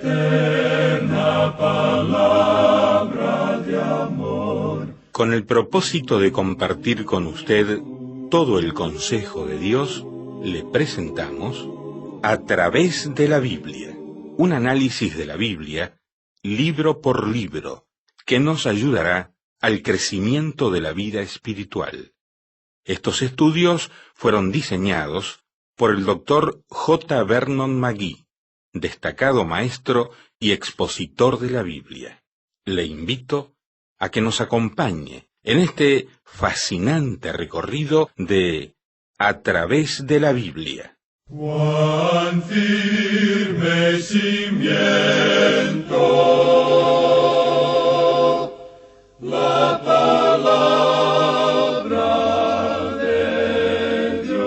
eterna palabra de amor. Con el propósito de compartir con usted todo el consejo de Dios, le presentamos A través de la Biblia, un análisis de la Biblia, libro por libro, que nos ayudará al crecimiento de la vida espiritual. Estos estudios fueron diseñados por el Dr. J. Vernon McGee, destacado maestro y expositor de la Biblia. Le invito a que nos acompañe en este fascinante recorrido de A través de la Biblia. Cuán firme cimiento la palabra de Dios.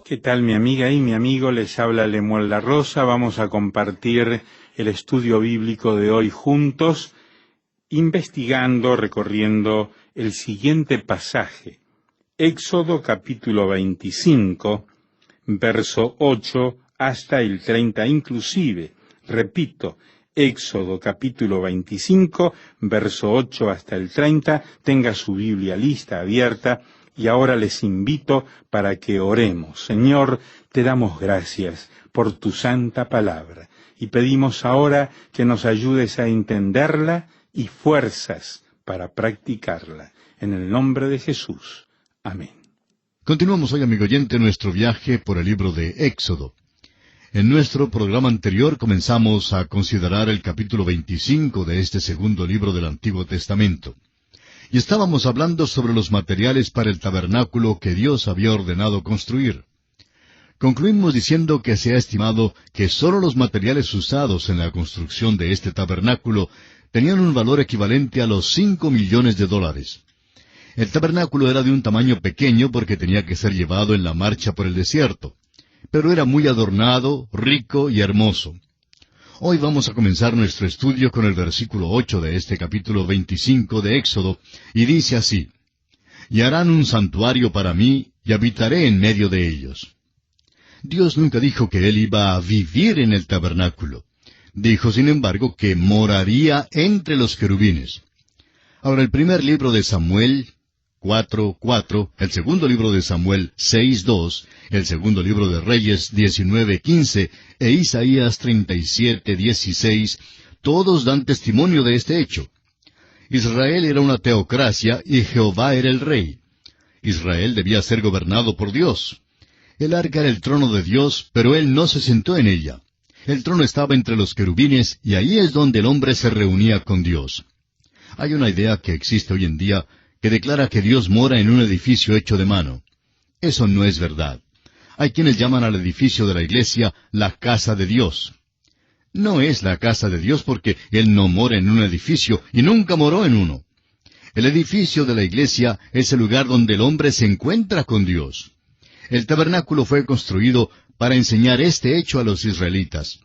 ¿Qué tal, mi amiga y mi amigo? Les habla Lemuel La Rosa. Vamos a compartir el estudio bíblico de hoy juntos, investigando, recorriendo el siguiente pasaje. Éxodo capítulo 25, verso 8 hasta el 30 inclusive. Repito, Éxodo capítulo 25, verso 8 hasta el 30. Tenga su Biblia lista, abierta, y ahora les invito para que oremos. Señor, te damos gracias por tu santa palabra, y pedimos ahora que nos ayudes a entenderla y fuerzas para practicarla. En el nombre de Jesús. Amén. Continuamos hoy, amigo oyente, nuestro viaje por el libro de Éxodo. En nuestro programa anterior comenzamos a considerar el capítulo 25 de este segundo libro del Antiguo Testamento. Y estábamos hablando sobre los materiales para el tabernáculo que Dios había ordenado construir. Concluimos diciendo que se ha estimado que sólo los materiales usados en la construcción de este tabernáculo tenían un valor equivalente a los $5 millones. El tabernáculo era de un tamaño pequeño porque tenía que ser llevado en la marcha por el desierto, pero era muy adornado, rico y hermoso. Hoy vamos a comenzar nuestro estudio con el versículo 8 de este capítulo 25 de Éxodo, y dice así: «Y harán un santuario para mí, y habitaré en medio de ellos». Dios nunca dijo que Él iba a vivir en el tabernáculo. Dijo, sin embargo, que moraría entre los querubines. Ahora, el primer libro de Samuel 4:4, el segundo libro de Samuel 6:2, el segundo libro de Reyes 19:15 e Isaías 37:16, todos dan testimonio de este hecho. Israel era una teocracia y Jehová era el rey. Israel debía ser gobernado por Dios. El arca era el trono de Dios, pero Él no se sentó en ella. El trono estaba entre los querubines, y ahí es donde el hombre se reunía con Dios. Hay una idea que existe hoy en día que declara que Dios mora en un edificio hecho de mano. Eso no es verdad. Hay quienes llaman al edificio de la iglesia la casa de Dios. No es la casa de Dios porque Él no mora en un edificio y nunca moró en uno. El edificio de la iglesia es el lugar donde el hombre se encuentra con Dios. El tabernáculo fue construido para enseñar este hecho a los israelitas.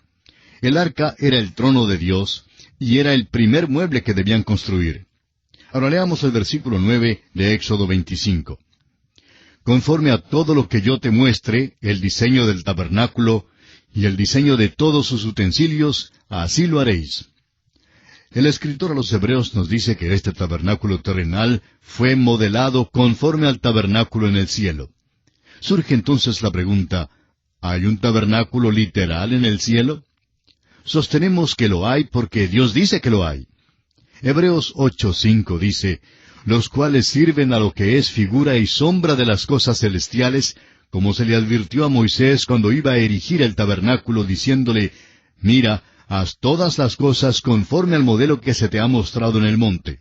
El arca era el trono de Dios y era el primer mueble que debían construir. Ahora leamos el versículo 9 de Éxodo 25. «Conforme a todo lo que yo te muestre, el diseño del tabernáculo y el diseño de todos sus utensilios, así lo haréis». El escritor a los Hebreos nos dice que este tabernáculo terrenal fue modelado conforme al tabernáculo en el cielo. Surge entonces la pregunta, ¿hay un tabernáculo literal en el cielo? Sostenemos que lo hay porque Dios dice que lo hay. Hebreos 8:5 dice, «Los cuales sirven a lo que es figura y sombra de las cosas celestiales, como se le advirtió a Moisés cuando iba a erigir el tabernáculo, diciéndole, mira, haz todas las cosas conforme al modelo que se te ha mostrado en el monte».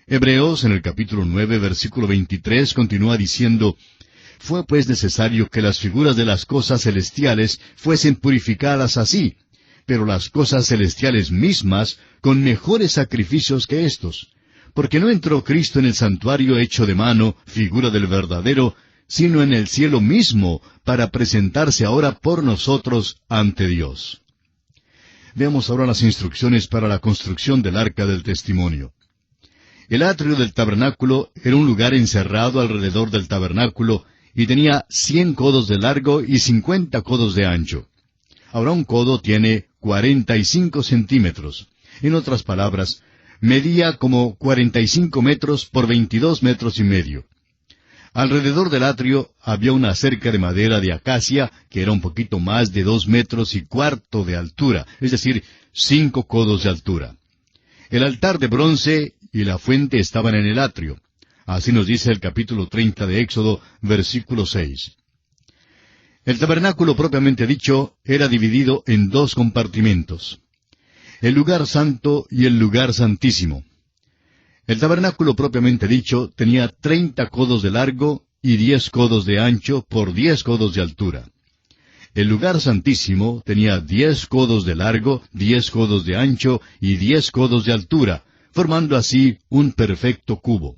Hebreos, en el capítulo 9, versículo 23, continúa diciendo, «Fue pues necesario que las figuras de las cosas celestiales fuesen purificadas así, pero las cosas celestiales mismas con mejores sacrificios que éstos, porque no entró Cristo en el santuario hecho de mano, figura del verdadero, sino en el cielo mismo, para presentarse ahora por nosotros ante Dios». Veamos ahora las instrucciones para la construcción del arca del testimonio. El atrio del tabernáculo era un lugar encerrado alrededor del tabernáculo, y tenía 100 codos de largo y 50 codos de ancho. Ahora un codo tiene 45 centímetros. En otras palabras, medía como 45 metros por 22 metros y medio. Alrededor del atrio había una cerca de madera de acacia que era un poquito más de 2 metros y cuarto de altura, es decir, 5 codos de altura. El altar de bronce y la fuente estaban en el atrio. Así nos dice el capítulo 30 de Éxodo, versículo 6. El tabernáculo propiamente dicho era dividido en 2 compartimentos: el lugar santo y el lugar santísimo. El tabernáculo propiamente dicho tenía 30 codos de largo y 10 codos de ancho por 10 codos de altura. El lugar santísimo tenía 10 codos de largo, 10 codos de ancho y 10 codos de altura, formando así un perfecto cubo.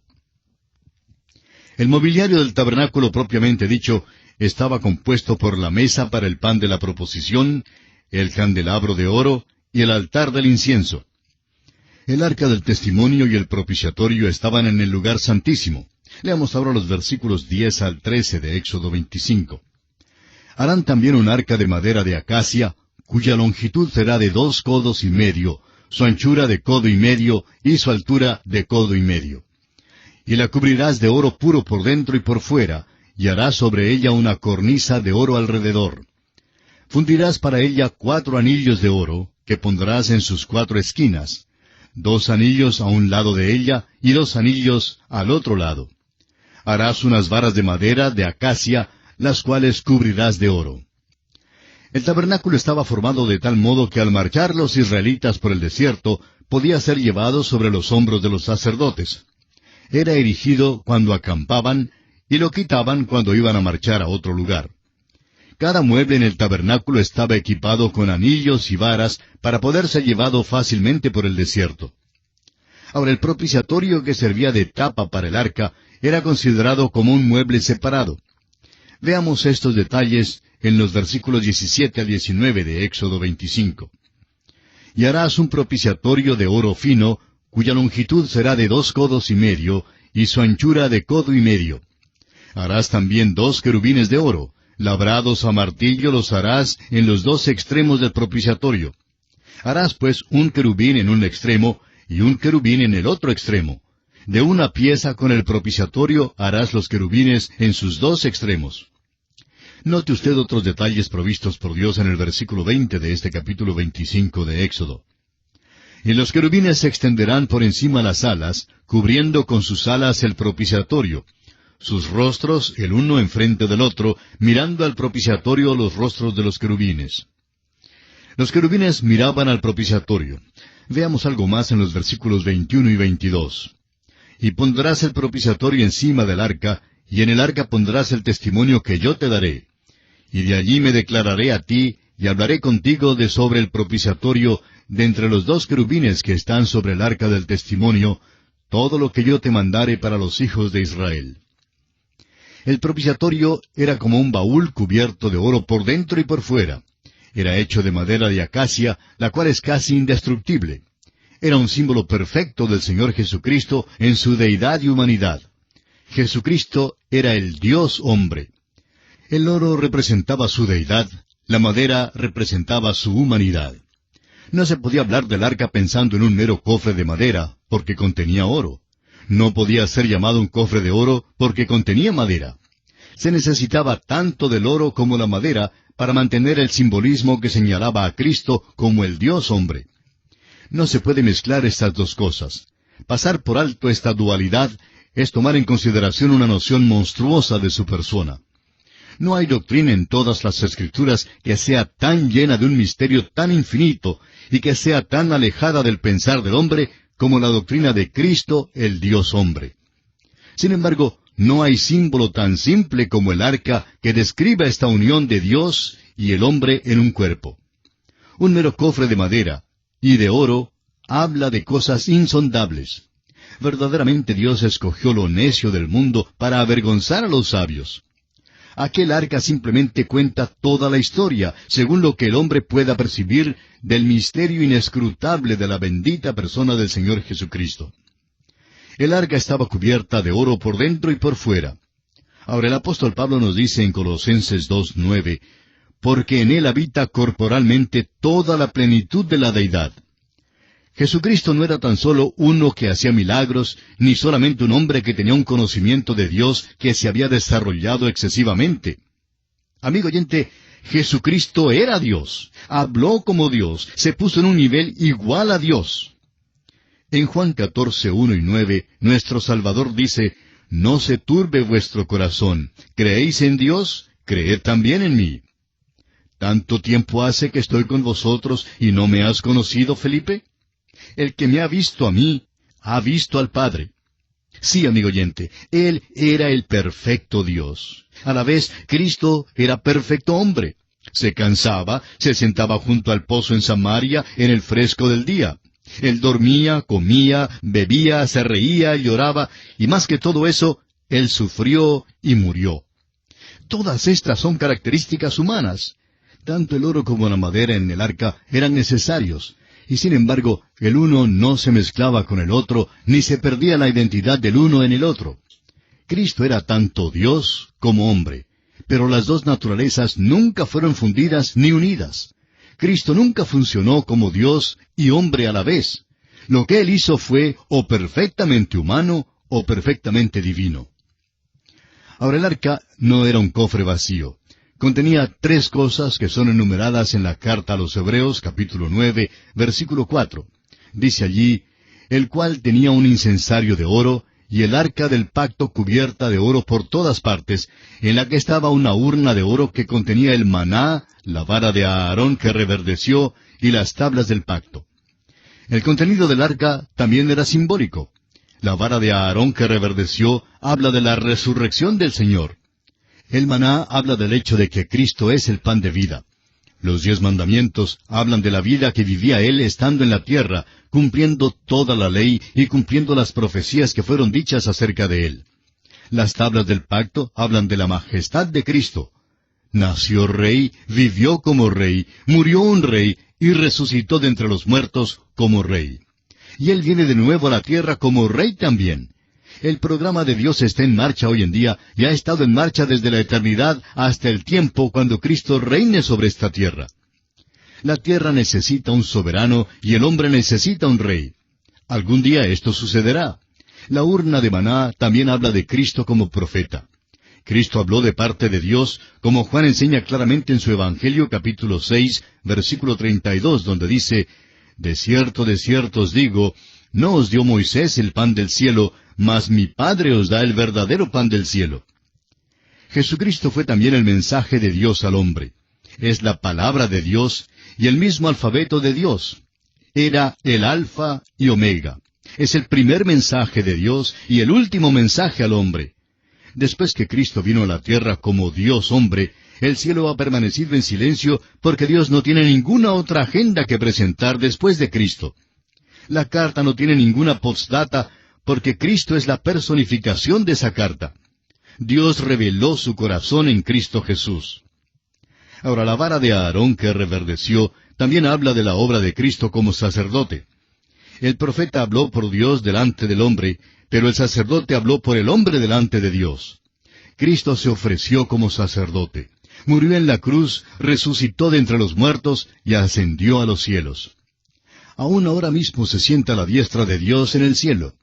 El mobiliario del tabernáculo propiamente dicho estaba compuesto por la mesa para el pan de la proposición, el candelabro de oro y el altar del incienso. El arca del testimonio y el propiciatorio estaban en el lugar santísimo. Leamos ahora los versículos 10 al 13 de Éxodo 25. Harán también un arca de madera de acacia, cuya longitud será de 2 codos y medio, su anchura de codo y medio, y su altura de codo y medio. Y la cubrirás de oro puro por dentro y por fuera, y harás sobre ella una cornisa de oro alrededor. Fundirás para ella 4 anillos de oro, que pondrás en sus 4 esquinas, 2 anillos a un lado de ella, y 2 anillos al otro lado. Harás unas varas de madera de acacia, las cuales cubrirás de oro. El tabernáculo estaba formado de tal modo que al marchar los israelitas por el desierto, podía ser llevado sobre los hombros de los sacerdotes. Era erigido cuando acampaban, y lo quitaban cuando iban a marchar a otro lugar. Cada mueble en el tabernáculo estaba equipado con anillos y varas para poder ser llevado fácilmente por el desierto. Ahora, el propiciatorio que servía de tapa para el arca era considerado como un mueble separado. Veamos estos detalles en los versículos 17 al 19 de Éxodo 25. Y harás un propiciatorio de oro fino, cuya longitud será de 2 codos y medio, y su anchura de codo y medio. Harás también 2 querubines de oro, labrados a martillo los harás en los 2 extremos del propiciatorio. Harás pues un querubín en un extremo, y un querubín en el otro extremo. De una pieza con el propiciatorio harás los querubines en sus 2 extremos. Note usted otros detalles provistos por Dios en el versículo 20 de este capítulo 25 de Éxodo. Y los querubines se extenderán por encima las alas, cubriendo con sus alas el propiciatorio, sus rostros el uno enfrente del otro, mirando al propiciatorio los rostros de los querubines. Los querubines miraban al propiciatorio. Veamos algo más en los versículos 21 y 22. Y pondrás el propiciatorio encima del arca, y en el arca pondrás el testimonio que yo te daré. Y de allí me declararé a ti, y hablaré contigo de sobre el propiciatorio, de entre los 2 querubines que están sobre el arca del testimonio, todo lo que yo te mandare para los hijos de Israel. El propiciatorio era como un baúl cubierto de oro por dentro y por fuera. Era hecho de madera de acacia, la cual es casi indestructible. Era un símbolo perfecto del Señor Jesucristo en su deidad y humanidad. Jesucristo era el Dios hombre. El oro representaba su deidad, la madera representaba su humanidad. No se podía hablar del arca pensando en un mero cofre de madera, porque contenía oro. No podía ser llamado un cofre de oro porque contenía madera. Se necesitaba tanto del oro como la madera para mantener el simbolismo que señalaba a Cristo como el Dios hombre. No se puede mezclar estas 2 cosas. Pasar por alto esta dualidad es tomar en consideración una noción monstruosa de su persona. No hay doctrina en todas las Escrituras que sea tan llena de un misterio tan infinito y que sea tan alejada del pensar del hombre como la doctrina de Cristo, el Dios hombre. Sin embargo, no hay símbolo tan simple como el arca que describa esta unión de Dios y el hombre en un cuerpo. Un mero cofre de madera y de oro habla de cosas insondables. Verdaderamente Dios escogió lo necio del mundo para avergonzar a los sabios. Aquel arca simplemente cuenta toda la historia, según lo que el hombre pueda percibir del misterio inescrutable de la bendita persona del Señor Jesucristo. El arca estaba cubierta de oro por dentro y por fuera. Ahora el apóstol Pablo nos dice en Colosenses 2:9, porque en él habita corporalmente toda la plenitud de la deidad. Jesucristo no era tan solo uno que hacía milagros, ni solamente un hombre que tenía un conocimiento de Dios que se había desarrollado excesivamente. Amigo oyente, Jesucristo era Dios, habló como Dios, se puso en un nivel igual a Dios. En Juan 14:1 y 9, nuestro Salvador dice, no se turbe vuestro corazón, ¿creéis en Dios? Creed también en mí. ¿Tanto tiempo hace que estoy con vosotros y no me has conocido, Felipe? El que me ha visto a mí, ha visto al Padre. Sí, amigo oyente, Él era el perfecto Dios. A la vez, Cristo era perfecto hombre. Se cansaba, se sentaba junto al pozo en Samaria en el fresco del día. Él dormía, comía, bebía, se reía, lloraba, y más que todo eso, Él sufrió y murió. Todas estas son características humanas. Tanto el oro como la madera en el arca eran necesarios, y sin embargo, el uno no se mezclaba con el otro, ni se perdía la identidad del uno en el otro. Cristo era tanto Dios como hombre, pero las dos naturalezas nunca fueron fundidas ni unidas. Cristo nunca funcionó como Dios y hombre a la vez. Lo que Él hizo fue o perfectamente humano o perfectamente divino. Ahora el arca no era un cofre vacío. Contenía 3 cosas que son enumeradas en la carta a los Hebreos, capítulo 9, versículo 4. Dice allí, el cual tenía un incensario de oro, y el arca del pacto cubierta de oro por todas partes, en la que estaba una urna de oro que contenía el maná, la vara de Aarón que reverdeció, y las tablas del pacto. El contenido del arca también era simbólico. La vara de Aarón que reverdeció habla de la resurrección del Señor. El maná habla del hecho de que Cristo es el pan de vida. Los 10 mandamientos hablan de la vida que vivía Él estando en la tierra, cumpliendo toda la ley y cumpliendo las profecías que fueron dichas acerca de Él. Las tablas del pacto hablan de la majestad de Cristo. Nació rey, vivió como rey, murió un rey y resucitó de entre los muertos como rey. Y Él viene de nuevo a la tierra como rey también. El programa de Dios está en marcha hoy en día y ha estado en marcha desde la eternidad hasta el tiempo cuando Cristo reine sobre esta tierra. La tierra necesita un soberano y el hombre necesita un rey. Algún día esto sucederá. La urna de maná también habla de Cristo como profeta. Cristo habló de parte de Dios, como Juan enseña claramente en su Evangelio capítulo 6, versículo 32, donde dice, de cierto os digo, no os dio Moisés el pan del cielo, mas mi Padre os da el verdadero pan del cielo. Jesucristo fue también el mensaje de Dios al hombre. Es la palabra de Dios y el mismo alfabeto de Dios. Era el Alfa y Omega. Es el primer mensaje de Dios y el último mensaje al hombre. Después que Cristo vino a la tierra como Dios hombre, el cielo ha permanecido en silencio porque Dios no tiene ninguna otra agenda que presentar después de Cristo. La carta no tiene ninguna postdata porque Cristo es la personificación de esa carta. Dios reveló su corazón en Cristo Jesús. Ahora, la vara de Aarón que reverdeció también habla de la obra de Cristo como sacerdote. El profeta habló por Dios delante del hombre, pero el sacerdote habló por el hombre delante de Dios. Cristo se ofreció como sacerdote. Murió en la cruz, resucitó de entre los muertos y ascendió a los cielos. Aún ahora mismo se sienta a la diestra de Dios en el cielo.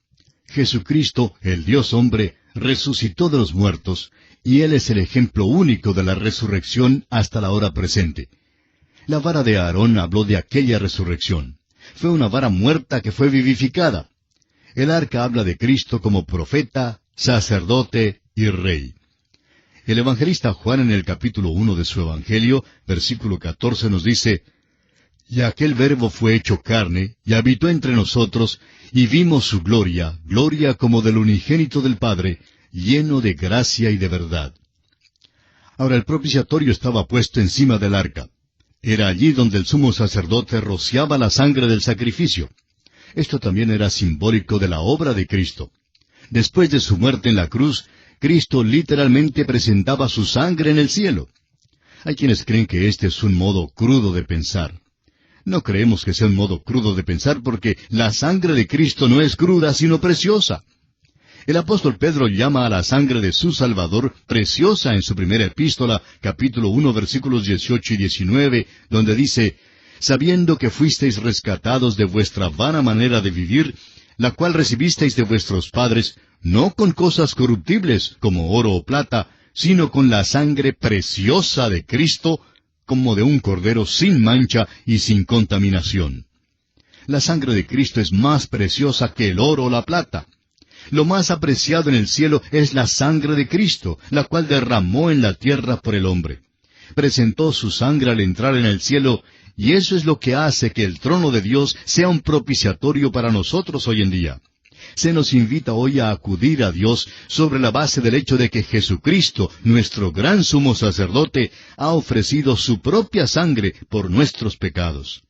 Jesucristo, el Dios hombre, resucitó de los muertos, y Él es el ejemplo único de la resurrección hasta la hora presente. La vara de Aarón habló de aquella resurrección. Fue una vara muerta que fue vivificada. El arca habla de Cristo como profeta, sacerdote y rey. El evangelista Juan en el capítulo 1 de su Evangelio, versículo 14 nos dice, y aquel Verbo fue hecho carne, y habitó entre nosotros, y vimos su gloria, gloria como del unigénito del Padre, lleno de gracia y de verdad. Ahora el propiciatorio estaba puesto encima del arca. Era allí donde el sumo sacerdote rociaba la sangre del sacrificio. Esto también era simbólico de la obra de Cristo. Después de su muerte en la cruz, Cristo literalmente presentaba su sangre en el cielo. Hay quienes creen que este es un modo crudo de pensar. No creemos que sea un modo crudo de pensar porque la sangre de Cristo no es cruda sino preciosa. El apóstol Pedro llama a la sangre de su Salvador preciosa en su primera epístola, capítulo 1, versículos 18 y 19, donde dice, sabiendo que fuisteis rescatados de vuestra vana manera de vivir, la cual recibisteis de vuestros padres, no con cosas corruptibles, como oro o plata, sino con la sangre preciosa de Cristo, como de un cordero sin mancha y sin contaminación. La sangre de Cristo es más preciosa que el oro o la plata. Lo más apreciado en el cielo es la sangre de Cristo, la cual derramó en la tierra por el hombre. Presentó su sangre al entrar en el cielo, y eso es lo que hace que el trono de Dios sea un propiciatorio para nosotros hoy en día. Se nos invita hoy a acudir a Dios sobre la base del hecho de que Jesucristo, nuestro gran sumo sacerdote, ha ofrecido su propia sangre por nuestros pecados.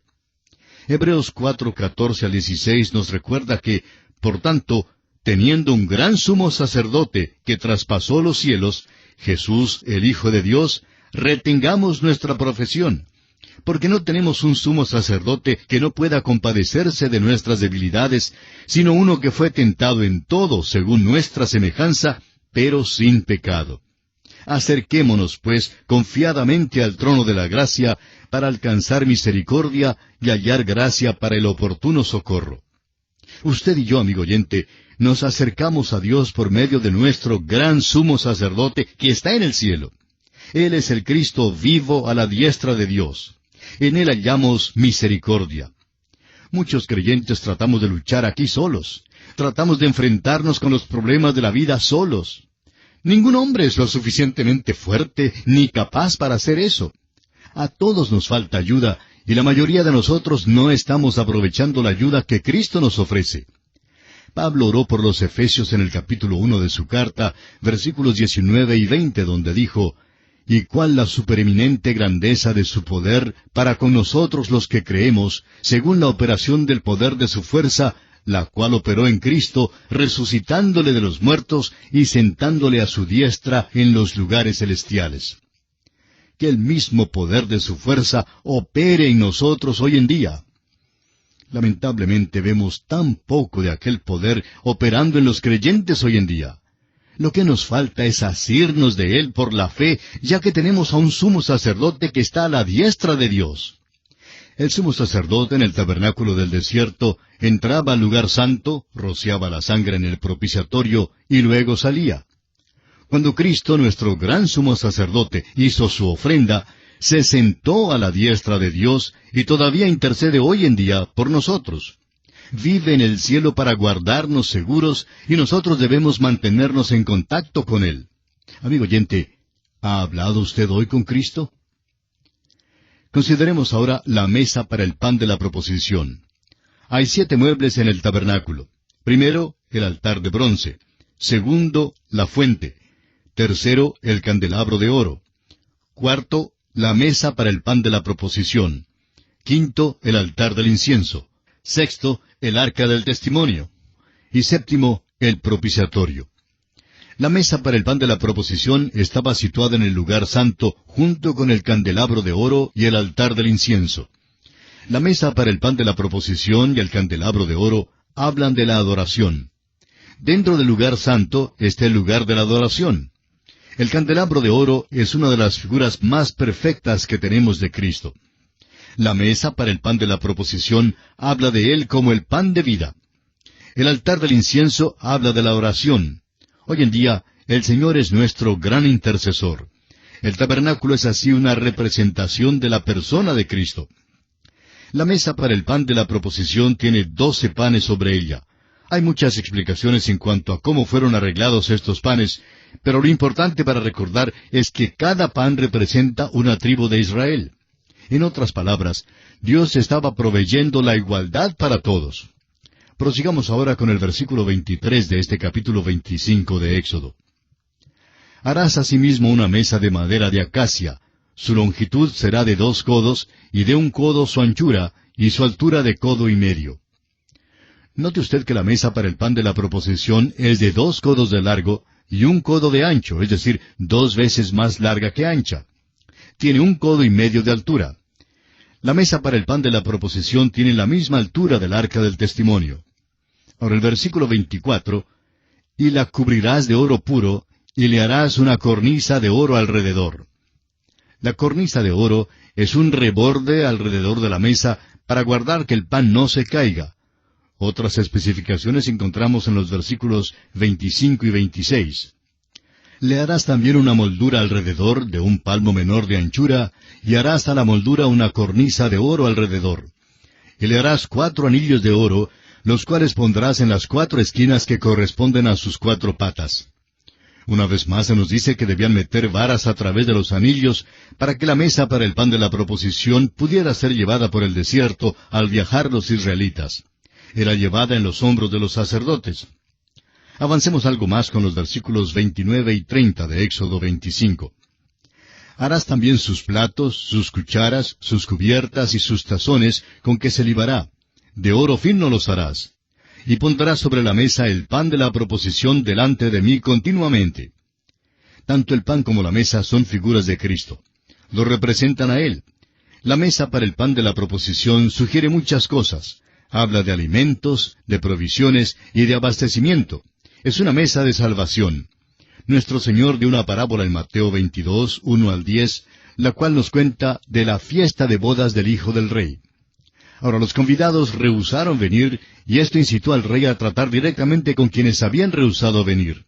Hebreos 4, 14 al 16 nos recuerda que, por tanto, teniendo un gran sumo sacerdote que traspasó los cielos, Jesús, el Hijo de Dios, retengamos nuestra profesión, porque no tenemos un sumo sacerdote que no pueda compadecerse de nuestras debilidades, sino uno que fue tentado en todo según nuestra semejanza, pero sin pecado. Acerquémonos, pues, confiadamente al trono de la gracia, para alcanzar misericordia y hallar gracia para el oportuno socorro. Usted y yo, amigo oyente, nos acercamos a Dios por medio de nuestro gran sumo sacerdote que está en el cielo. Él es el Cristo vivo a la diestra de Dios. En Él hallamos misericordia. Muchos creyentes tratamos de luchar aquí solos. Tratamos de enfrentarnos con los problemas de la vida solos. Ningún hombre es lo suficientemente fuerte ni capaz para hacer eso. A todos nos falta ayuda, y la mayoría de nosotros no estamos aprovechando la ayuda que Cristo nos ofrece. Pablo oró por los Efesios en el capítulo 1 de su carta, versículos 19 y 20, donde dijo, «Y cuál la supereminente grandeza de su poder para con nosotros los que creemos, según la operación del poder de su fuerza, la cual operó en Cristo, resucitándole de los muertos y sentándole a su diestra en los lugares celestiales». Que el mismo poder de su fuerza opere en nosotros hoy en día. Lamentablemente vemos tan poco de aquel poder operando en los creyentes hoy en día. Lo que nos falta es asirnos de Él por la fe, ya que tenemos a un sumo sacerdote que está a la diestra de Dios. El sumo sacerdote en el tabernáculo del desierto entraba al lugar santo, rociaba la sangre en el propiciatorio y luego salía. Cuando Cristo, nuestro gran sumo sacerdote, hizo su ofrenda, se sentó a la diestra de Dios y todavía intercede hoy en día por nosotros. Vive en el cielo para guardarnos seguros y nosotros debemos mantenernos en contacto con Él. Amigo oyente, ¿ha hablado usted hoy con Cristo? Consideremos ahora la mesa para el pan de la proposición. Hay 7 muebles en el tabernáculo. Primero, el altar de bronce. Segundo, la fuente. Tercero, el candelabro de oro. Cuarto, la mesa para el pan de la proposición. Quinto, el altar del incienso. Sexto, el arca del testimonio. Y séptimo, el propiciatorio. La mesa para el pan de la proposición estaba situada en el lugar santo, junto con el candelabro de oro y el altar del incienso. La mesa para el pan de la proposición y el candelabro de oro hablan de la adoración. Dentro del lugar santo está el lugar de la adoración. El candelabro de oro es una de las figuras más perfectas que tenemos de Cristo. La mesa para el pan de la proposición habla de Él como el pan de vida. El altar del incienso habla de la oración. Hoy en día, el Señor es nuestro gran intercesor. El tabernáculo es así una representación de la persona de Cristo. La mesa para el pan de la proposición tiene 12 panes sobre ella. Hay muchas explicaciones en cuanto a cómo fueron arreglados estos panes, pero lo importante para recordar es que cada pan representa una tribu de Israel. En otras palabras, Dios estaba proveyendo la igualdad para todos. Prosigamos ahora con el versículo 23 de este capítulo 25 de Éxodo. Harás asimismo una mesa de madera de acacia. Su longitud será de 2 codos, y de 1 codo su anchura, y su altura de codo y medio. Note usted que la mesa para el pan de la proposición es de 2 codos de largo y 1 codo de ancho, es decir, 2 veces más larga que ancha. Tiene 1 codo y medio de altura. La mesa para el pan de la proposición tiene la misma altura del arca del testimonio. Ahora el versículo 24, y la cubrirás de oro puro, y le harás una cornisa de oro alrededor. La cornisa de oro es un reborde alrededor de la mesa para guardar que el pan no se caiga. Otras especificaciones encontramos en los versículos 25 y 26. Le harás también una moldura alrededor de un palmo menor de anchura, y harás a la moldura una cornisa de oro alrededor. Y le harás 4 anillos de oro, los cuales pondrás en las 4 esquinas que corresponden a sus 4 patas. Una vez más se nos dice que debían meter varas a través de los anillos para que la mesa para el pan de la proposición pudiera ser llevada por el desierto al viajar los israelitas. Era llevada en los hombros de los sacerdotes. Avancemos algo más con los versículos 29 y 30 de Éxodo 25. Harás también sus platos, sus cucharas, sus cubiertas y sus tazones con que se libará. De oro fino los harás. Y pondrás sobre la mesa el pan de la proposición delante de mí continuamente. Tanto el pan como la mesa son figuras de Cristo. Lo representan a Él. La mesa para el pan de la proposición sugiere muchas cosas. Habla de alimentos, de provisiones y de abastecimiento. Es una mesa de salvación. Nuestro Señor dio una parábola en Mateo 22, 1 al 10, la cual nos cuenta de la fiesta de bodas del Hijo del Rey. Ahora los convidados rehusaron venir, y esto incitó al rey a tratar directamente con quienes habían rehusado venir.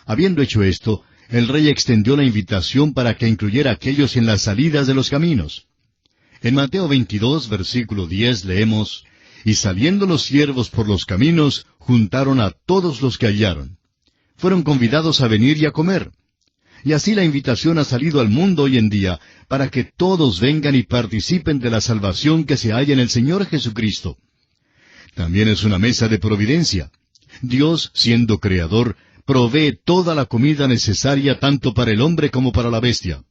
Habiendo hecho esto, el rey extendió la invitación para que incluyera a aquellos en las salidas de los caminos. En Mateo 22, versículo 10, leemos, «Y saliendo los siervos por los caminos, juntaron a todos los que hallaron». Fueron convidados a venir y a comer. Y así la invitación ha salido al mundo hoy en día, para que todos vengan y participen de la salvación que se halla en el Señor Jesucristo. También es una mesa de providencia. Dios, siendo creador, provee toda la comida necesaria tanto para el hombre como para la bestia.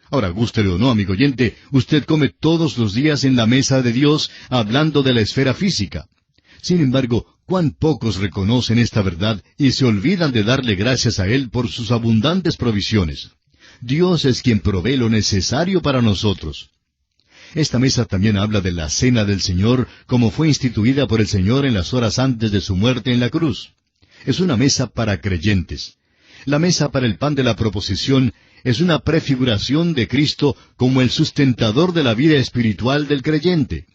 Ahora, gústele o no, amigo oyente, usted come todos los días en la mesa de Dios, hablando de la esfera física. Sin embargo, cuán pocos reconocen esta verdad y se olvidan de darle gracias a Él por sus abundantes provisiones. Dios es quien provee lo necesario para nosotros. Esta mesa también habla de la cena del Señor, como fue instituida por el Señor en las horas antes de su muerte en la cruz. Es una mesa para creyentes. La mesa para el pan de la proposición es una prefiguración de Cristo como el sustentador de la vida espiritual del creyente.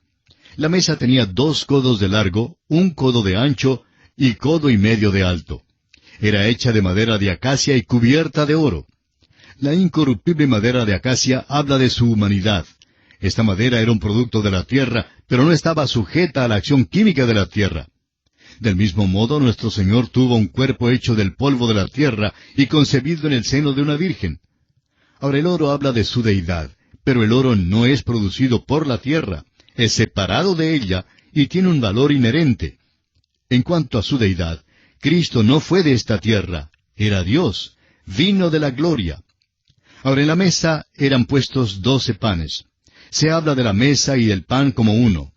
La mesa tenía 2 codos de largo, 1 codo de ancho y 1,5 codos de alto. Era hecha de madera de acacia y cubierta de oro. La incorruptible madera de acacia habla de su humanidad. Esta madera era un producto de la tierra, pero no estaba sujeta a la acción química de la tierra. Del mismo modo, nuestro Señor tuvo un cuerpo hecho del polvo de la tierra y concebido en el seno de una virgen. Ahora el oro habla de su deidad, pero el oro no es producido por la tierra. Es separado de ella y tiene un valor inherente. En cuanto a su deidad, Cristo no fue de esta tierra, era Dios, vino de la gloria. Ahora en la mesa eran puestos 12 panes. Se habla de la mesa y del pan como uno.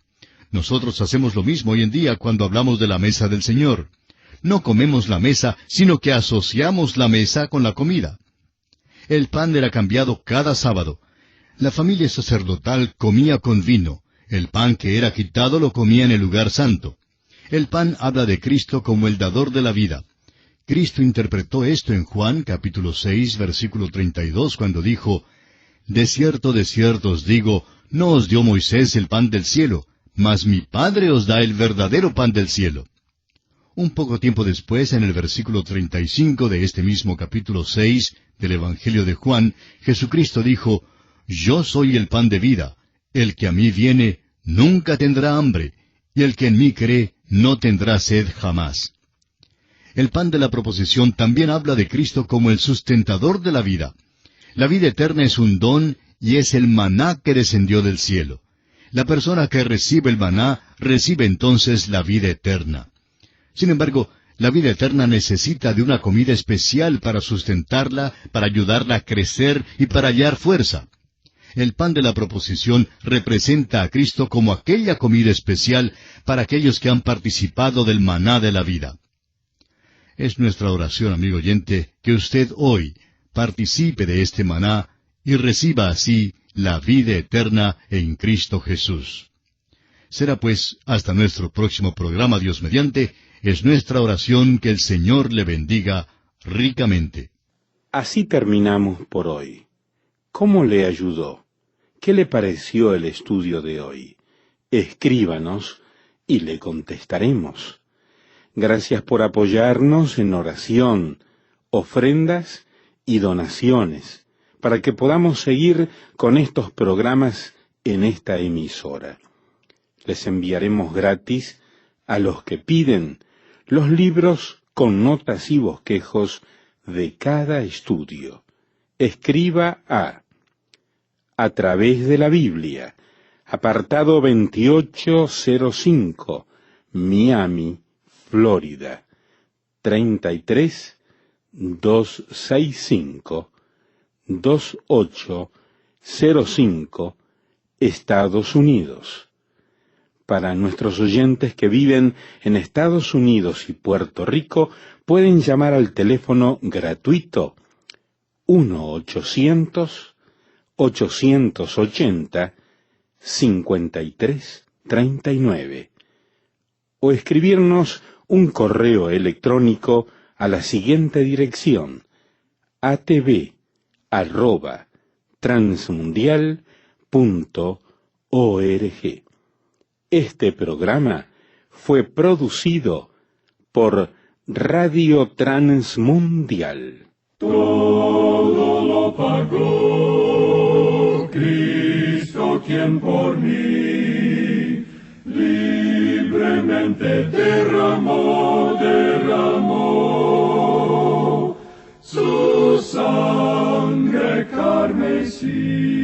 Nosotros hacemos lo mismo hoy en día cuando hablamos de la mesa del Señor. No comemos la mesa, sino que asociamos la mesa con la comida. El pan era cambiado cada sábado. La familia sacerdotal comía con vino. El pan que era quitado lo comía en el lugar santo. El pan habla de Cristo como el dador de la vida. Cristo interpretó esto en Juan capítulo 6, versículo 32, cuando dijo, de cierto os digo, no os dio Moisés el pan del cielo, mas mi Padre os da el verdadero pan del cielo». Un poco tiempo después, en el versículo 35 de este mismo capítulo 6 del Evangelio de Juan, Jesucristo dijo, «Yo soy el pan de vida. El que a mí viene, nunca tendrá hambre, y el que en mí cree, no tendrá sed jamás». El pan de la proposición también habla de Cristo como el sustentador de la vida. La vida eterna es un don y es el maná que descendió del cielo. La persona que recibe el maná recibe entonces la vida eterna. Sin embargo, la vida eterna necesita de una comida especial para sustentarla, para ayudarla a crecer y para hallar fuerza. El pan de la proposición representa a Cristo como aquella comida especial para aquellos que han participado del maná de la vida. Es nuestra oración, amigo oyente, que usted hoy participe de este maná y reciba así la vida eterna en Cristo Jesús. Será pues hasta nuestro próximo programa, Dios mediante, Es nuestra oración que el Señor le bendiga ricamente. Así terminamos por hoy. ¿Cómo le ayudó? ¿Qué le pareció el estudio de hoy? Escríbanos y le contestaremos. Gracias por apoyarnos en oración, ofrendas y donaciones, para que podamos seguir con estos programas en esta emisora. Les enviaremos gratis a los que piden los libros con notas y bosquejos de cada estudio. Escriba a través de la Biblia, apartado 2805, Miami, Florida, 33265, 2805, Estados Unidos. Para nuestros oyentes que viven en Estados Unidos y Puerto Rico, pueden llamar al teléfono gratuito 1-800-880-5339 o escribirnos un correo electrónico a la siguiente dirección: atv@transmundial.org. Este programa fue producido por Radio Transmundial. Todo lo pagó Cristo, quien por mí libremente derramó su sangre carmesí.